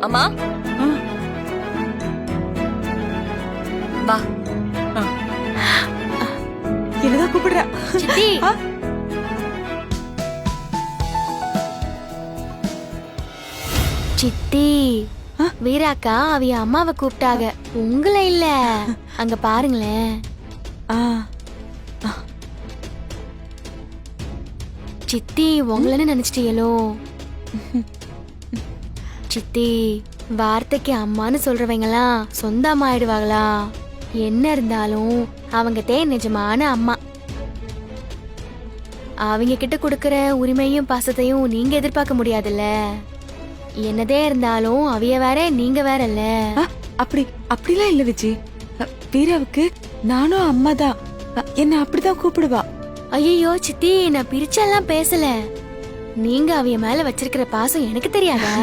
அம்மா வா. என்னதான் கூப்பிடுறா? சித்தி சித்தி வீராக்கா அவிய அம்மாவை கூப்பிட்டாங்க, உங்களை இல்ல. அங்க பாருங்களேன். சித்தி உங்களன்னு நினைச்சிட்டீங்களோ? சித்தி வார்த்தைக்கு அம்மான்னு சொல்றவங்களா சொந்த அம்மா ஆயிடுவாங்களா? என்ன இருந்தாலும் அவங்க நிஜமான அம்மா. அவங்க கிட்ட கொடுக்கற உரிமையும் பாசத்தையும் நீங்க எதிர்பார்க்க முடியாதுல்ல. என்னதே இருந்தாலும் அவிய வேற நீங்க வேற இல்ல. அப்படிலாம் இல்ல விஜி. வீராவுக்கு நானும் அம்மா தான். என்ன அப்படிதான் கூப்பிடுவா. ஐயோ சித்தி, நான் பிரிச்செல்லாம் பேசல. நீங்க அவிய மேல வச்சிருக்கிற பாசம் எனக்கு தெரியாதா?